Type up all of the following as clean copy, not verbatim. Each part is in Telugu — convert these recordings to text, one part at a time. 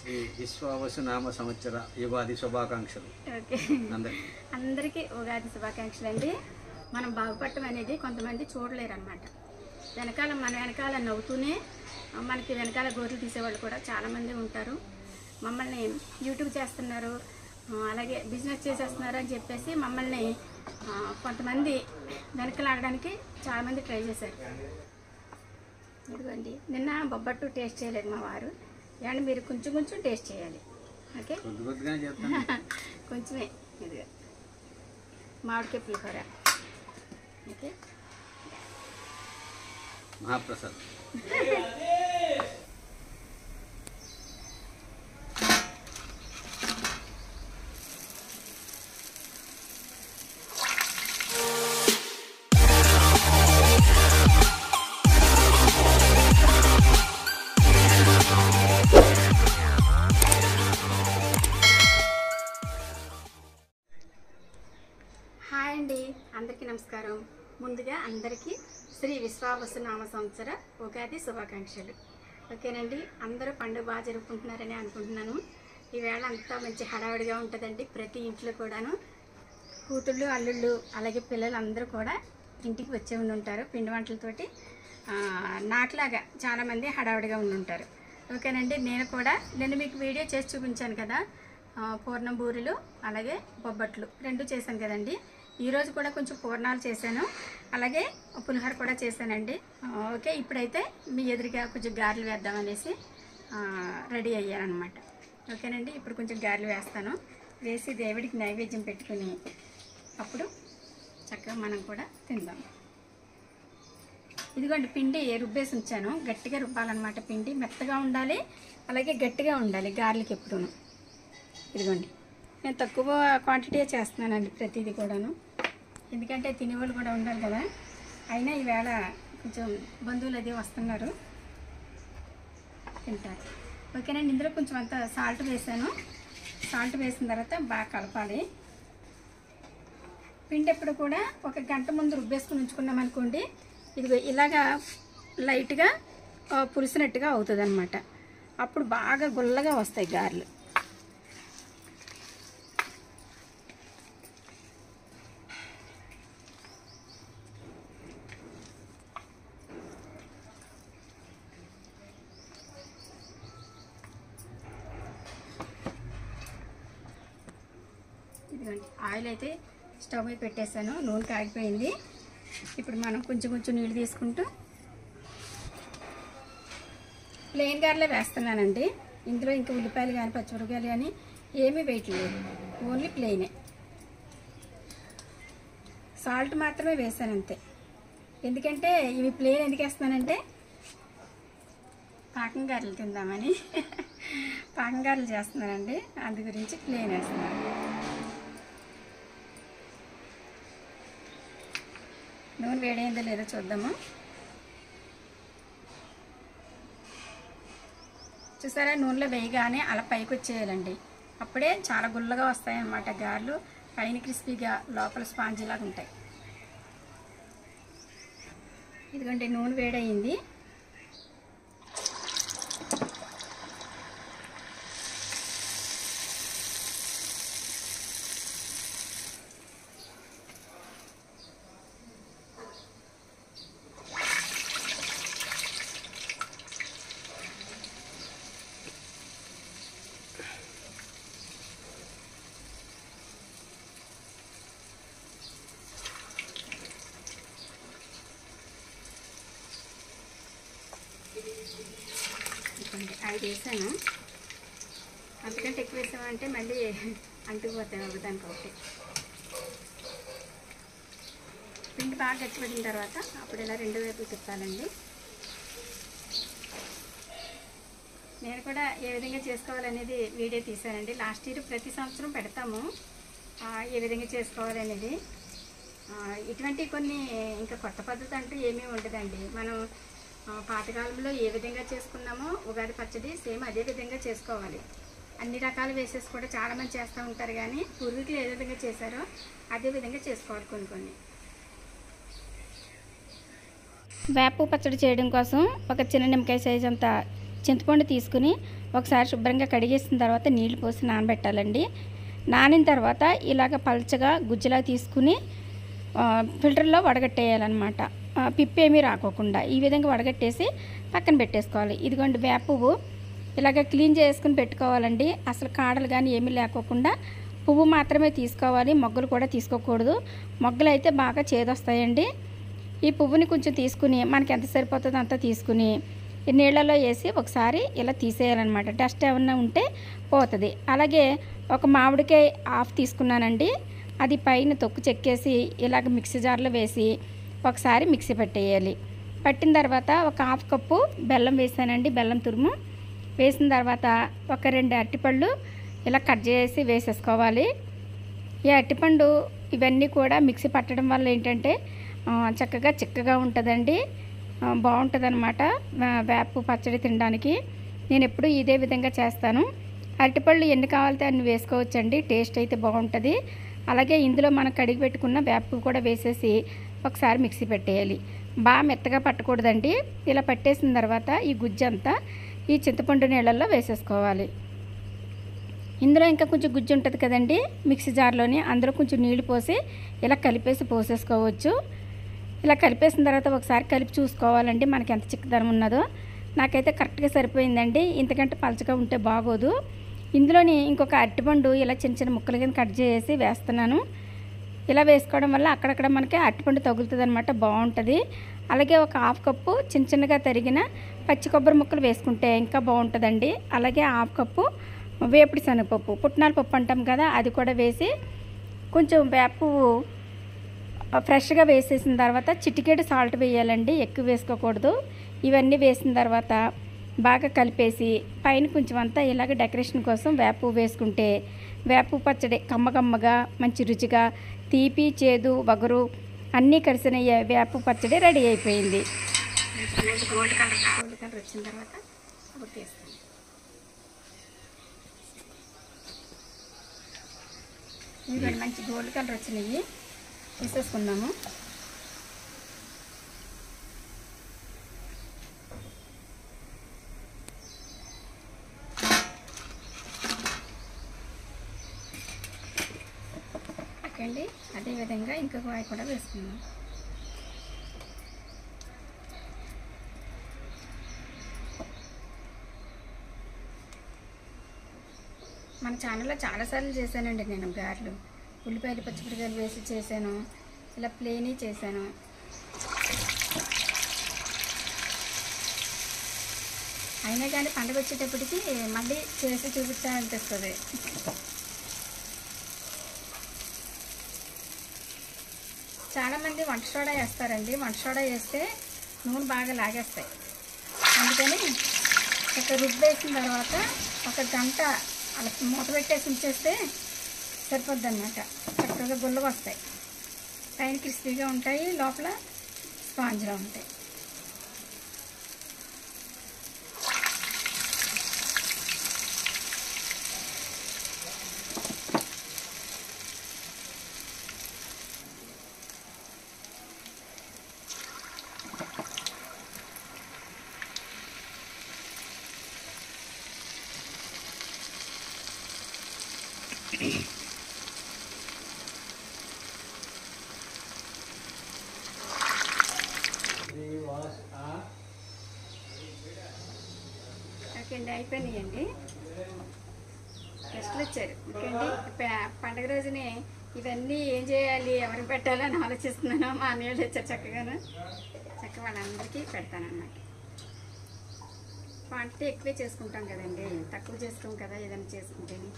శ్రీ విశ్వావసునామ సంవత్సర యుగాది శుభాకాంక్షలు. ఓకే, అందరికీ ఉగాది శుభాకాంక్షలు అండి. మనం బాగుపడటం అనేది కొంతమంది చూడలేరు అనమాట. మన వెనకాల నవ్వుతూనే మనకి వెనకాల గోర్లు తీసేవాళ్ళు కూడా చాలామంది ఉంటారు. మమ్మల్ని యూట్యూబ్ చేస్తున్నారు, అలాగే బిజినెస్ చేసేస్తున్నారు అని చెప్పేసి మమ్మల్ని కొంతమంది వెనకలాగడానికి చాలామంది ట్రై చేశారు. ఇదిగోండి, నిన్న బొబ్బట్టు టేస్ట్ చేయలేదు మా వారు. ఏమంటే మీరు కొంచెం కొంచెం టేస్ట్ చేయాలి. ఓకే, కొంచెమే. ఇదిగా మామిడికాయ పులిహోర. ఓకే, మహాప్రసాద్. హాయ్ అండి, అందరికీ నమస్కారం. ముందుగా అందరికీ శ్రీ విశ్వావసునామ సంవత్సర ఉగాది శుభాకాంక్షలు. ఓకేనండి, అందరూ పండుగ బాగా జరుపుకుంటున్నారని అనుకుంటున్నాను. ఈవేళ అంతా మంచి హడావిడిగా ఉంటుందండి. ప్రతి ఇంట్లో కూడాను కూతుళ్ళు, అల్లుళ్ళు, అలాగే పిల్లలు అందరూ కూడా ఇంటికి వచ్చే ఉంటారు పిండి వంటలతోటి. నాకులాగా చాలామంది హడావిడిగా ఉంటారు. ఓకేనండి, నేను మీకు వీడియో చేసి చూపించాను కదా, పూర్ణం బూరెలు అలాగే బొబ్బట్లు రెండు చేశాను కదండి. ఈరోజు కూడా కొంచెం పూర్ణాలు చేశాను, అలాగే పులిహోర కూడా చేశానండి. ఓకే, ఇప్పుడైతే మీ ఎదురుగా కొంచెం గారెలు వేద్దామనేసి రెడీ అయ్యానమాట. ఓకేనండి, ఇప్పుడు కొంచెం గారెలు వేస్తాను. వేసి దేవుడికి నైవేద్యం పెట్టుకుని అప్పుడు చక్కగా మనం కూడా తిందాం. ఇదిగోండి, పిండి రుబ్బేసి ఉంచాను. గట్టిగా రుబ్బాలన్నమాట. పిండి మెత్తగా ఉండాలి, అలాగే గట్టిగా ఉండాలి గారెలకి ఎప్పుడూను. ఇదిగోండి, నేను తక్కువ క్వాంటిటీ చేస్తున్నానండి ప్రతిదీ కూడాను, ఎందుకంటే తినేవాళ్ళు కూడా ఉండాలి కదా. అయినా ఈవేళ కొంచెం బంధువులు అది వస్తున్నారు, తింటారు. ఓకేనండి, ఇందులో కొంచెం అంత సాల్ట్ వేసాను. సాల్ట్ వేసిన తర్వాత బాగా కలపాలి. పిండి ఎప్పుడు కూడా 1 గంట ముందు రుబ్బేసుకుని ఉంచుకున్నాం అనుకోండి, ఇది ఇలాగా లైట్గా పులిసినట్టుగా అవుతుంది అనమాట. అప్పుడు బాగా గుల్లగా వస్తాయి గారెలు. ఇదిగోండి, ఆయిల్ అయితే స్టవ్ మీద పెట్టేశాను, నూనె కాగిపోయింది. ఇప్పుడు మనం కొంచెం కొంచెం నీళ్ళు తీసుకుంటూ ప్లెయిన్ గారెలే వేస్తున్నానండి. ఇందులో ఇంకా ఉల్లిపాయలు కానీ పచ్చిమిరపకాయలు కానీ ఏమీ వేయట్లేదు, ఓన్లీ ప్లెయినే. సాల్ట్ మాత్రమే వేసాను అంతే. ఎందుకంటే ఇవి ప్లెయిన్ ఎందుకు వేస్తున్నానంటే పాకం గారెలు తిందామని పాకం గారెలు చేస్తున్నానండి, అందు గురించి ప్లెయిన్ వేస్తున్నాను. నూనె వేడైందో లేదో చూద్దాము. చూసారా, నూనెలో వేయగానే అలా పైకి వచ్చేయాలండి. అప్పుడే చాలా గుల్లగా వస్తాయన్నమాట గారెలు. పైన క్రిస్పీగా, లోపల స్పాంజీ లాగా ఉంటాయి. ఇదిగోండి, నూనె వేడయింది. ఐదు వేసాను, అంతకంటే ఎక్కువ వేసామంటే మళ్ళీ అంటుకుపోతాయి ఒకదానికి ఒకటి. పిండి బాగా గట్టిపడిన తర్వాత అప్పుడు ఇలా 2 వైపులు తిప్పాలండి. నేను కూడా ఏ విధంగా చేసుకోవాలనేది వీడియో తీశానండి. లాస్ట్ ఇయర్ ప్రతి సంవత్సరం పెడతాము ఏ విధంగా చేసుకోవాలనేది. ఇటువంటి కొన్ని ఇంకా కొత్త పద్ధతి అంటూ ఏమీ ఉండదండి. మనం పాతకాలంలో ఏ విధంగా చేసుకున్నామో ఉగాది పచ్చడి సేమ్ అదే విధంగా చేసుకోవాలి. అన్ని రకాలు వేసేసి కూడా చాలామంది చేస్తూ ఉంటారు, కానీ పూర్వీకులు ఏ విధంగా చేశారో అదే విధంగా చేసుకోవాలి. కొన్ని వేప పచ్చడి చేయడం కోసం ఒక చిన్న నిమ్మకాయ సైజ్ అంత చింతపండు తీసుకుని ఒకసారి శుభ్రంగా కడిగేసిన తర్వాత నీళ్లు పోసి నానబెట్టాలండి. నానిన తర్వాత ఇలాగ పల్చగా గుజ్జులా తీసుకుని ఫిల్టర్లో వడగట్టేయాలన్నమాట. పిప్పేమీ రాకోకుండా ఈ విధంగా వడగట్టేసి పక్కన పెట్టేసుకోవాలి. ఇదిగోండి వేప పువ్వు ఇలాగ క్లీన్ చేసుకుని పెట్టుకోవాలండి. అసలు కాడలు కానీ ఏమీ లేకోకుండా పువ్వు మాత్రమే తీసుకోవాలి, మొగ్గలు కూడా తీసుకోకూడదు. మొగ్గలు అయితే బాగా చేదొస్తాయండి. ఈ పువ్వుని కొంచెం తీసుకుని మనకి ఎంత సరిపోతుందో అంత తీసుకుని నీళ్ళలో వేసి ఒకసారి ఇలా తీసేయాలన్నమాట. డస్ట్ ఏమన్నా ఉంటే పోతుంది. అలాగే ఒక మామిడికాయ హాఫ్ తీసుకున్నానండి. అది పైన తొక్కు చెక్కేసి ఇలాగ మిక్సీ జార్లో వేసి ఒకసారి మిక్సీ పట్టేయాలి. పట్టిన తర్వాత ఒక హాఫ్ కప్పు బెల్లం వేసానండి. బెల్లం తురుము వేసిన తర్వాత ఒక 2 అరటిపళ్ళు ఇలా కట్ చేసి వేసేసుకోవాలి. ఈ అరటిపండు ఇవన్నీ కూడా మిక్సీ పట్టడం వల్ల ఏంటంటే చక్కగా చిక్కగా ఉంటుందండి, బాగుంటుంది అనమాట వేప పచ్చడి తినడానికి. నేను ఎప్పుడు ఇదే విధంగా చేస్తాను. అరటిపళ్ళు ఎన్ని కావాలితే అన్ని వేసుకోవచ్చండి, టేస్ట్ అయితే బాగుంటుంది. అలాగే ఇందులో మనం కడిగి పెట్టుకున్న వేప కూడా వేసేసి ఒకసారి మిక్సీ పెట్టేయాలి. బాగా మెత్తగా పట్టకూడదండి. ఇలా పట్టేసిన తర్వాత ఈ గుజ్జంతా ఈ చింతపండు నీళ్ళల్లో వేసేసుకోవాలి. ఇందులో ఇంకా కొంచెం గుజ్జు ఉంటుంది కదండి మిక్సీ జార్లోని, అందులో కొంచెం నీళ్లు పోసి ఇలా కలిపేసి పోసేసుకోవచ్చు. ఇలా కలిపేసిన తర్వాత ఒకసారి కలిపి చూసుకోవాలండి మనకి ఎంత చిక్కదనం ఉన్నదో. నాకైతే కరెక్ట్గా సరిపోయిందండి, ఇంతకంటే పలచగా ఉంటే బాగోదు. ఇందులోని ఇంకొక అరటిపండు ఇలా చిన్న చిన్న ముక్కల కింద కట్ చేసి వేస్తున్నాను. ఇలా వేసుకోవడం వల్ల అక్కడక్కడ మనకి అరటిపండు తగులుతుంది అనమాట, బాగుంటుంది. అలాగే ఒక హాఫ్ కప్పు చిన్న చిన్నగా తరిగిన పచ్చి కొబ్బరి ముక్కలు వేసుకుంటే ఇంకా బాగుంటుందండి. అలాగే హాఫ్ కప్పు వేపుడు శనగపప్పు, పుట్నాల పప్పు అంటాం కదా, అది కూడా వేసి కొంచెం వేప ఫ్రెష్గా వేసేసిన తర్వాత చిటికెడు సాల్ట్ వేయాలండి, ఎక్కువ వేసుకోకూడదు. ఇవన్నీ వేసిన తర్వాత బాగా కలిపేసి పైన కొంచెం అంతా ఇలాగ డెకరేషన్ కోసం వేప వేసుకుంటే వేప పచ్చడి కమ్మగా మంచి రుచిగా తీపి చేదు వగరు అన్నీ కలిసిన వేప పచ్చడి రెడీ అయిపోయింది. గోల్డ్ కలర్ వచ్చిన తర్వాత అప్పుడు తీస్తాను. ఇవి మంచి గోల్డ్ కలర్ వచ్చినాయి, తీసేసుకుందాము. అండి అదేవిధంగా ఇంకొక వాయి కూడా వేసుకుందాం. మన ఛానల్లో చాలాసార్లు చేశానండి నేను గారెలు. ఉల్లిపాయలు పచ్చిమిరకాయలు వేసి చేశాను, ఇలా ప్లెయిన్ చేశాను. అయినా కానీ పండుగ వచ్చేటప్పటికి మళ్ళీ చేసి చూపించాలనిపిస్తుంది. చాలామంది వంట సోడా వేస్తారండి. వంట సోడా వేస్తే నూనె బాగా లాగేస్తాయి. అందుకని ఒక రుబ్బు వేసిన తర్వాత ఒక గంట అలా మూత పెట్టేసి ఉంచేస్తే సరిపోద్ది అన్నమాట. చక్కగా గుల్లగా వస్తాయి, పైన క్రిస్పీగా ఉంటాయి, లోపల స్పాంజ్గా ఉంటాయి. ఓకే అండి, అయిపోయినాయండి. గెస్ట్లు వచ్చారు. ఓకే అండి, పండుగ రోజునే ఇవన్నీ ఏం చేయాలి, ఎవరికి పెట్టాలి అని ఆలోచిస్తున్నాను. మా అన్నయ్యలు వచ్చారు, చక్కగా వాళ్ళందరికీ పెడతానన్నమాట. వంట ఎక్కువే చేసుకుంటాం కదండి, తక్కువ చేసుకోం కదా ఏదైనా చేసుకుంటేనే.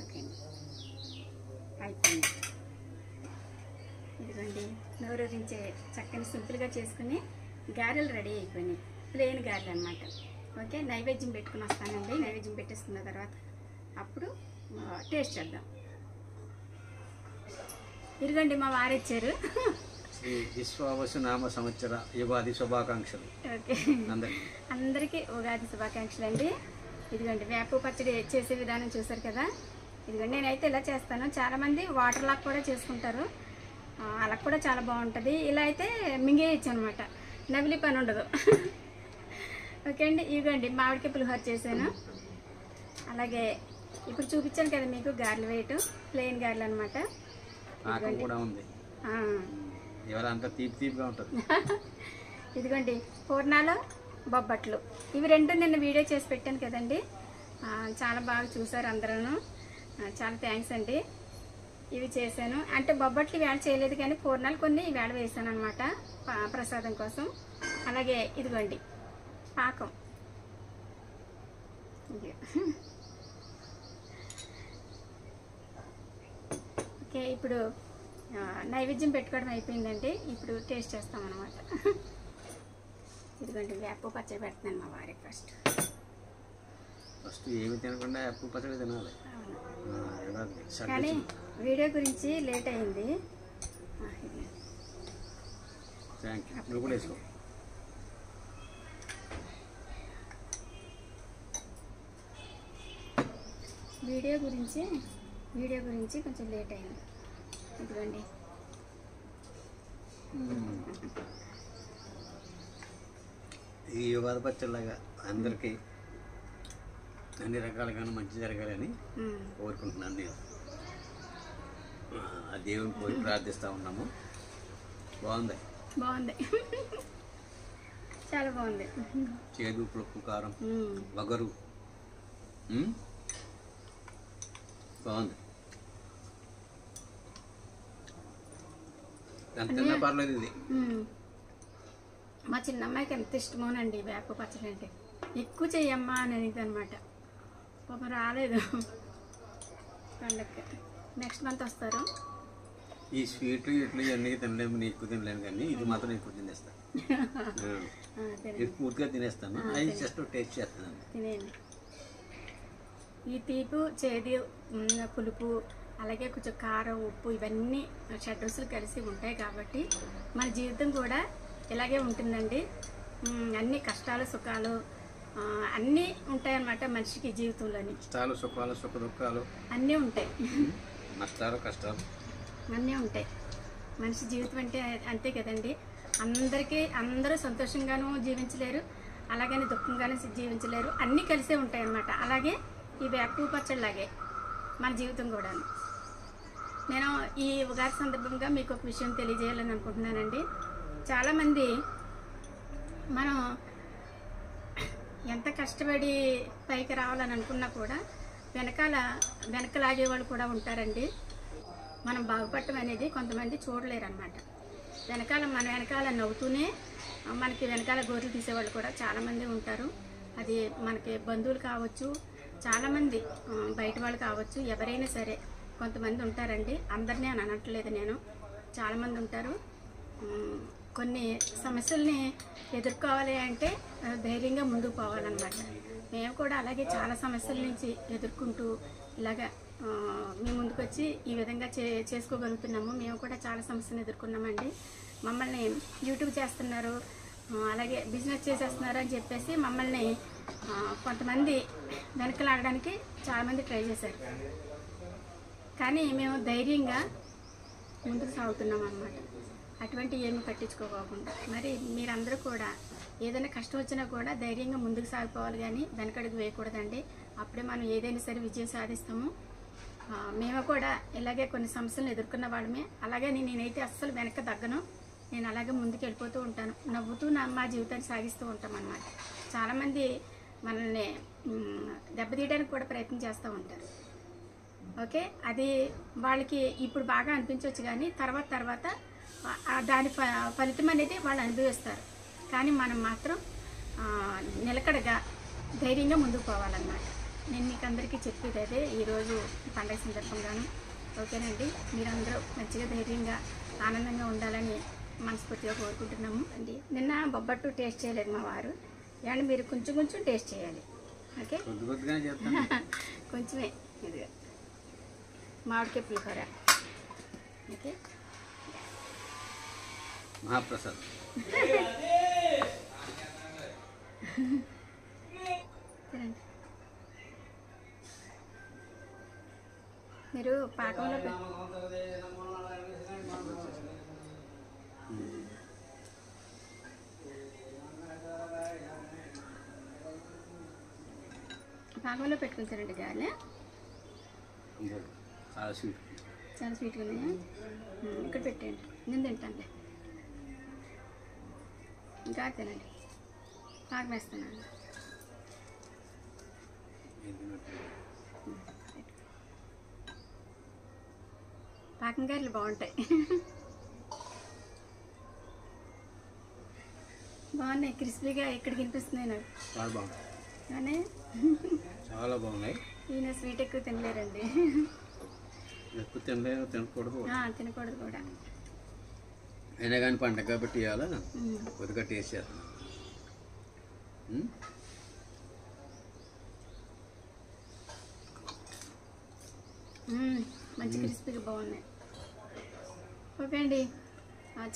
ఓకే అండి, అయిపోయింది. ఇదిగోండి నోరూరించే చక్కని సింపుల్గా చేసుకుని గారెలు రెడీ అయిపోయినాయి. ప్లెయిన్ గారెలు అన్నమాట. ఓకే, నైవేద్యం పెట్టుకుని వస్తానండి. నైవేద్యం పెట్టేసుకున్న తర్వాత అప్పుడు టేస్ట్ చేద్దాం. ఇదిగోండి మా వారు ఇచ్చారు. శ్రీ విశ్వావసు నామ సంవత్సర యుగాది శుభాకాంక్షలు. ఓకే, అందరికీ ఉగాది శుభాకాంక్షలు అండి. ఇదిగోండి వేప పచ్చడి చేసే విధానం చూసారు కదా. ఇదిగోండి నేనైతే ఇలా చేస్తాను. చాలామంది వాటర్ లాగా కూడా చేసుకుంటారు. అలా కూడా చాలా బాగుంటుంది. ఇలా అయితే మింగేయచ్చు అనమాట, నవిలి పని ఉండదు. ఓకే అండి, ఇదిగోండి మామిడికాయ పులిహోర చేశాను. అలాగే ఇప్పుడు చూపించాను కదా మీకు గారెలు వేయటం, ప్లెయిన్ గారెలు అనమాట. ఇదిగోండి పూర్ణాలు, బొబ్బట్లు, ఇవి రెండు నిన్న వీడియో చేసి పెట్టాను కదండి. చాలా బాగా చూసారు అందరూ, చాలా థ్యాంక్స్ అండి. ఇవి చేశాను అంటే బొబ్బట్లు వేళ చేయలేదు కానీ పూర్ణాలు కొన్ని వేళ వేసాను అనమాట ప్రసాదం కోసం. అలాగే ఇదిగోండి పాకం. ఓకే, ఇప్పుడు నైవేద్యం పెట్టుకోవడం అయిపోయిందండి. ఇప్పుడు టేస్ట్ చేస్తాం అనమాట. ఇదిగోండి వేప పచ్చడి పెడుతున్నాను మా వారికి. ఫస్ట్ ఏమి తినకుండా వేప పచ్చడి తినాలి. కానీ వీడియో గురించి లేట్ అయింది. వీడియో గురించి కొంచెం లేట్ అయింది. ఇదిగోండి ఈ యుగాది పచ్చడిలాగా అందరికీ అన్ని రకాలుగాను మంచి జరగాలని కోరుకుంటున్నాను. నేను ఆ దేవుని పోయి ప్రార్థిస్తూ ఉన్నాము. బాగుంది చాలా బాగుంది. చేదు, పులుపు, కారం, వగరు బాగుంది. ఎంత పర్లేదు. ఇది మా చిన్నమ్మాయికి ఎంత ఇష్టమోనండి వేప పచ్చడి అంటే. ఎక్కువ చెయ్యమ్మా అని అనేది అనమాట. పాపం రాలేదు పండగకి, నెక్స్ట్ మంత్ వస్తారు. ఈ స్వీట్లు ఇట్లు ఇవన్నీ తినలేము, నేను ఎక్కువ తినలేను కానీ ఇది మాత్రం ఎక్కువ తినేస్తాను. పూర్తిగా తినేస్తాను. అది జస్ట్ టేస్ట్ చేస్తాను. తినేయండి. ఈ తీపు, చేదు, పులుపు, అలాగే కొంచెం కారం, ఉప్పు ఇవన్నీ షడ్రుచులు కలిసి ఉంటాయి కాబట్టి మన జీవితం కూడా ఇలాగే ఉంటుందండి. అన్ని కష్టాలు, సుఖాలు అన్నీ ఉంటాయన్నమాట మనిషికి జీవితంలోని. కష్టాలు, సుఖాలు, సుఖ దుఃఖాలు అన్నీ ఉంటాయి. నష్టాలు, కష్టాలు అన్నీ ఉంటాయి. మనిషి జీవితం అంటే అంతే కదండి. అందరూ సంతోషంగానూ జీవించలేరు, అలాగని దుఃఖంగానూ జీవించలేరు. అన్నీ కలిసే ఉంటాయి అన్నమాట. అలాగే ఈ వేప పచ్చడిలాగే మన జీవితం కూడా. నేను ఈ ఉగాది సందర్భంగా మీకు ఒక విషయం తెలియజేయాలని అనుకుంటున్నానండి. చాలామంది మనం ఎంత కష్టపడి పైకి రావాలని అనుకున్నా కూడా వెనకలాగే వాళ్ళు కూడా ఉంటారండి. మనం బాగుపడటం అనేది కొంతమంది చూడలేరు అనమాట. మన వెనకాల నవ్వుతూనే మనకి వెనకాల గోర్లు తీసేవాళ్ళు కూడా చాలామంది ఉంటారు. అది మనకి బంధువులు కావచ్చు, చాలామంది బయట వాళ్ళు కావచ్చు, ఎవరైనా సరే కొంతమంది ఉంటారండి. అందరినీ అని అనట్లేదు నేను, చాలామంది ఉంటారు. కొన్ని సమస్యల్ని ఎదుర్కోవాలి అంటే ధైర్యంగా ముందుకు పోవాలన్నమాట. మేము కూడా అలాగే చాలా సమస్యల నుంచి ఎదుర్కొంటూ ఇలాగా మీ ముందుకు వచ్చి ఈ విధంగా చేసుకోగలుగుతున్నాము. మేము కూడా చాలా సమస్యలు ఎదుర్కొన్నామండి. మమ్మల్ని యూట్యూబ్ చేస్తున్నారు, అలాగే బిజినెస్ చేసేస్తున్నారు అని చెప్పేసి మమ్మల్ని కొంతమంది వెనక్కి లాగడానికి చాలామంది ట్రై చేశారు. కానీ మేము ధైర్యంగా ముందుకు సాగుతున్నాం అన్నమాట. అటువంటి ఏమీ పట్టించుకోకుండా. మరి మీరందరూ కూడా ఏదైనా కష్టం వచ్చినా కూడా ధైర్యంగా ముందుకు సాగిపోవాలి కానీ వెనకడుగు వేయకూడదండి. అప్పుడే మనం ఏదైనా సరే విజయం సాధిస్తాము. మేము కూడా ఇలాగే కొన్ని సమస్యలను ఎదుర్కొన్న వాళ్ళమే. అలాగే నేనైతే అస్సలు వెనక్కి తగ్గను. నేను అలాగే ముందుకు వెళ్ళిపోతూ ఉంటాను, నవ్వుతూ మా జీవితాన్ని సాగిస్తూ ఉంటాం అన్నమాట. చాలామంది మనల్ని దెబ్బతీయడానికి కూడా ప్రయత్నం చేస్తూ ఉంటారు. ఓకే, అది వాళ్ళకి ఇప్పుడు బాగా అనిపించవచ్చు కానీ తర్వాత దాని ఫలితం అనేది వాళ్ళు అనుభవిస్తారు. కానీ మనం మాత్రం నిలకడగా ధైర్యంగా ముందుకు పోవాలన్నమాట. నేను మీకు అందరికీ చెప్పేది అదే ఈరోజు పండగ సందర్భంగాను. ఓకేనండి, మీరందరూ మంచిగా ధైర్యంగా ఆనందంగా ఉండాలని మనస్ఫూర్తిగా కోరుకుంటున్నాము అండి. నిన్న బొబ్బట్టు టేస్ట్ చేయలేదు మా వారు, ఏమంటే మీరు కొంచెం టేస్ట్ చేయాలి. ఓకే, కొంచెమే. ఇది మామిడికాయ పులిహోర. ఓకే, మహాప్రసాద్. మీరు పాకంలో పాకంలో పెట్టుకుంటారండి గారెలు. చాలా స్వీట్. చాలా స్వీట్గా ఉన్నాయా? ఇక్కడ పెట్టండి, నేను తింటానులే. ఇంకా తినండి, పాకం వేస్తున్నాను. పాకం గారెలు బాగుంటాయి. బాగున్నాయి, క్రిస్పీగా ఎక్కడికి వినిపిస్తున్నాయి నాకు. చాలా బాగుంది, కానీ చాలా బాగున్నాయి. ఈయన స్వీట్ ఎక్కువ తినలేరండి. ఎక్కువ తినకూడదు తినకూడదు కూడా. అయినా కానీ పండగ కాబట్టి ఇవాళ కొద్దిగా టేస్ట్ చేస్తాం. మంచి క్రిస్పీగా బాగున్నాయి. ఓకే అండి,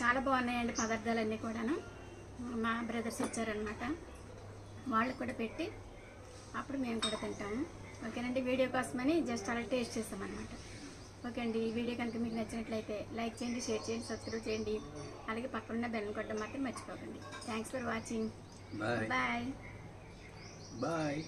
చాలా బాగున్నాయండి పదార్థాలన్నీ కూడాను. మా బ్రదర్స్ వచ్చారనమాట, వాళ్ళు కూడా పెట్టి అప్పుడు మేము కూడా తింటాము. ఓకేనండి, వీడియో కోసమని జస్ట్ అలా టేస్ట్ చేస్తామన్నమాట. ఓకే అండి, ఈ వీడియో కనుక మీకు నచ్చినట్లయితే లైక్ చేయండి, షేర్ చేయండి, సబ్స్క్రైబ్ చేయండి. అలాగే పక్కన బెల్ కొట్టడం మాత్రం మర్చిపోకండి. Thanks for watching. Bye bye.